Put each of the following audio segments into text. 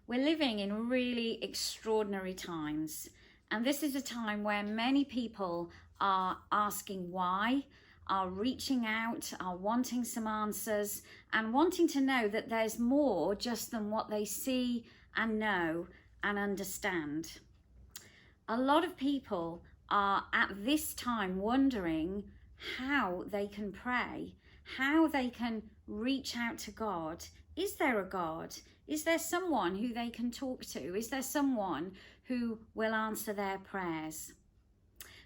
We're living in really extraordinary times, and this is a time where many people are asking why, are reaching out, are wanting some answers, and wanting to know that there's more just than what they see and know and understand. A lot of people are at this time wondering how they can pray, how they can reach out to God. Is there a God? Is there someone who they can talk to? Is there someone who will answer their prayers?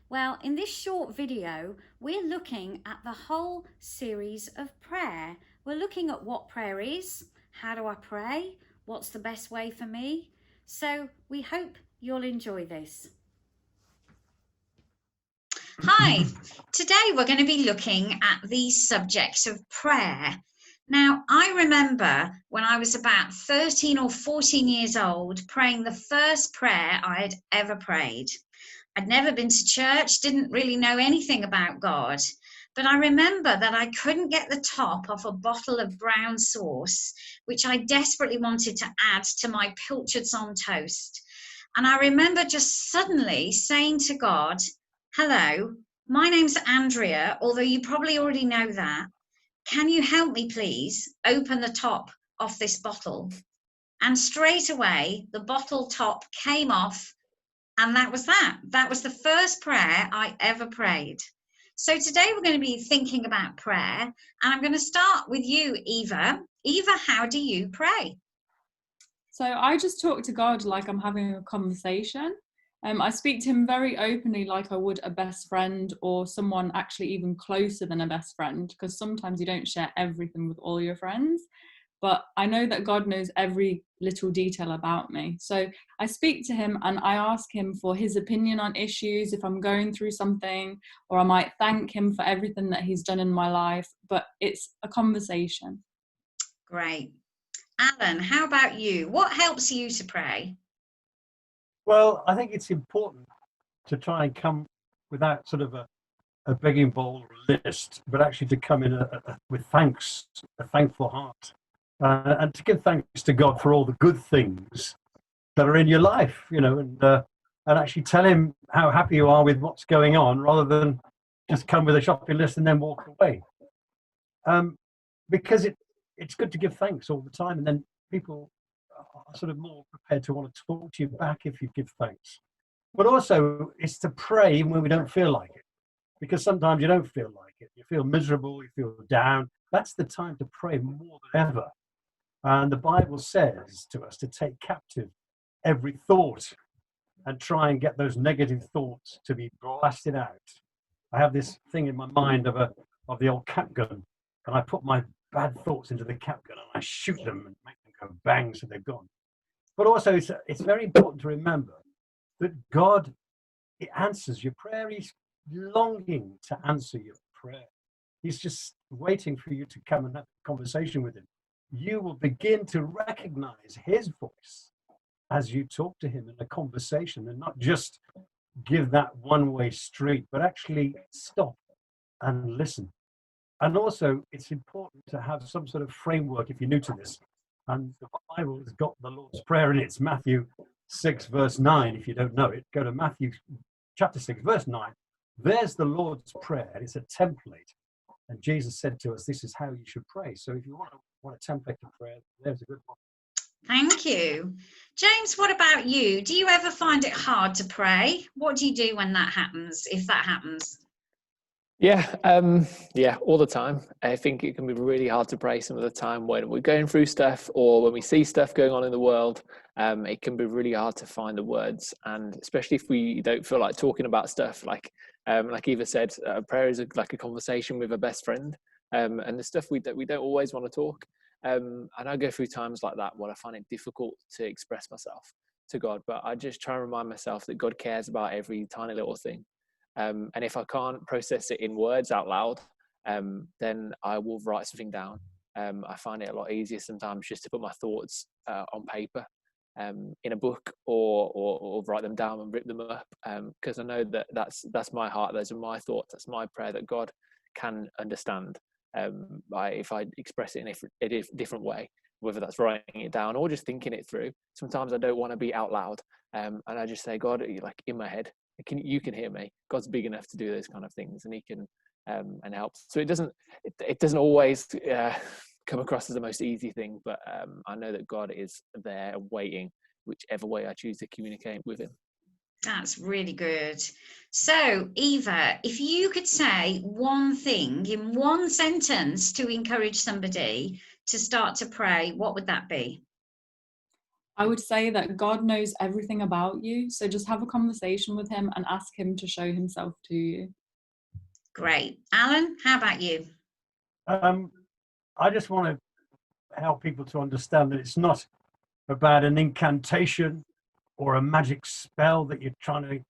Well, in this short video, we're looking at the whole series of prayer. We're looking at what prayer is, how do I pray, what's the best way for me. So we hope you'll enjoy this. Hi, today we're going to be looking at the subject of prayer. Now, I remember when I was about 13 or 14 years old praying the first prayer I had ever prayed. I'd never been to church, didn't really know anything about God, but I remember that I couldn't get the top off a bottle of brown sauce, which I desperately wanted to add to my pilchards on toast. And I remember just suddenly saying to God, "Hello, my name's Andrea, although you probably already know that. Can you help me, please, open the top off this bottle?" And straight away, the bottle top came off, and that was that. That was the first prayer I ever prayed. So today we're going to be thinking about prayer, and I'm going to start with you, Eva. Eva, how do you pray? So I just talk to God like I'm having a conversation. I speak to him very openly like I would a best friend or someone actually even closer than a best friend, because sometimes you don't share everything with all your friends. But I know that God knows every little detail about me. So I speak to him and I ask him for his opinion on issues if I'm going through something, or I might thank him for everything that he's done in my life. But it's a conversation. Great. Alan, how about you? What helps you to pray? Well, I think it's important to try and come without sort of a begging bowl or a list, but actually to come in with thanks, a thankful heart, and to give thanks to God for all the good things that are in your life, and actually tell him how happy you are with what's going on, rather than just come with a shopping list and then walk away. Because it's good to give thanks all the time, and then people are sort of more prepared to want to talk to you back if you give thanks. But also, it's to pray even when we don't feel like it, because sometimes you don't feel like it. You feel miserable, you feel down. That's the time to pray more than ever. And the Bible says to us to take captive every thought and try and get those negative thoughts to be blasted out. I have this thing in my mind of the old cap gun, and I put my bad thoughts into the cap gun and I shoot them and make them go bang so they're gone. But also, it's very important to remember that God answers your prayer. He's longing to answer your prayer. He's just waiting for you to come and have a conversation with him. You will begin to recognize his voice as you talk to him in a conversation, and not just give that one-way street, but actually stop and listen. And also, it's important to have some sort of framework if you're new to this. And the Bible has got the Lord's Prayer in it. It's Matthew 6, verse 9. If you don't know it, go to Matthew chapter 6, verse 9. There's the Lord's Prayer. It's a template. And Jesus said to us, this is how you should pray. So if you want a template of prayer, there's a good one. Thank you. James, what about you? Do you ever find it hard to pray? What do you do when that happens, if that happens? Yeah, all the time. I think it can be really hard to pray some of the time when we're going through stuff or when we see stuff going on in the world. It can be really hard to find the words, and especially if we don't feel like talking about stuff like Eva said, prayer is like a conversation with a best friend, and the stuff we don't always want to talk. And I go through times like that where I find it difficult to express myself to God, but I just try and remind myself that God cares about every tiny little thing. And if I can't process it in words out loud, then I will write something down. I find it a lot easier sometimes just to put my thoughts on paper, in a book, or write them down and rip them up, because I know that that's my heart, those are my thoughts, that's my prayer that God can understand if I express it in a different way. whether that's writing it down or just thinking it through. Sometimes I don't want to be out loud, and I just say, God, like in my head, you can hear me. God's big enough to do those kind of things, and He can and help. So it doesn't always come across as the most easy thing, but I know that God is there waiting, whichever way I choose to communicate with Him. That's really good. So, Eva, if you could say one thing in one sentence to encourage somebody to start to pray, what would that be? I would say that God knows everything about you. So just have a conversation with Him and ask Him to show Himself to you. Great. Alan, how about you? I just want to help people to understand that it's not about an incantation or a magic spell that you're trying to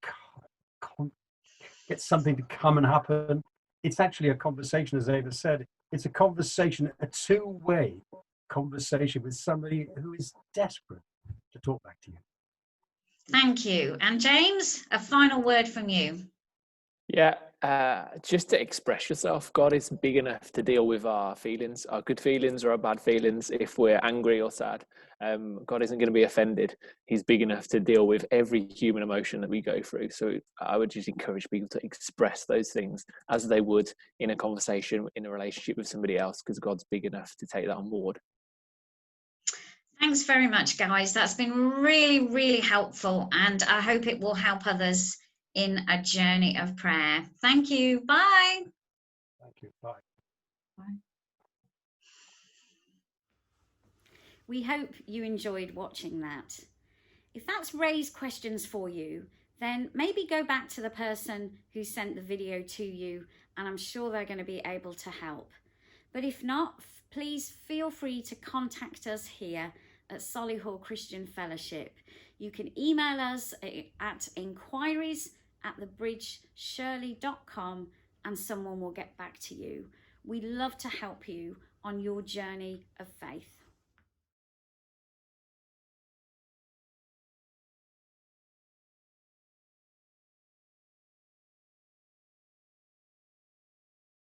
get something to come and happen. It's actually a conversation, as Ava said. It's a conversation, a two-way conversation with somebody who is desperate to talk back to you. Thank you. And James, a final word from you. Yeah, just to express yourself. God is big enough to deal with our feelings, our good feelings or our bad feelings. If we're angry or sad, God isn't going to be offended. He's big enough to deal with every human emotion that we go through. So I would just encourage people to express those things as they would in a conversation, in a relationship with somebody else, because God's big enough to take that on board. Thanks very much, guys. That's been really, really helpful, and I hope it will help others in a journey of prayer. Thank you. Bye. Thank you. Bye. Bye. We hope you enjoyed watching that. If that's raised questions for you, then maybe go back to the person who sent the video to you, and I'm sure they're going to be able to help. But if not, please feel free to contact us here at Solihull Christian Fellowship. You can email us at inquiries@thebridgeshirley.com and someone will get back to you. We love to help you on your journey of faith.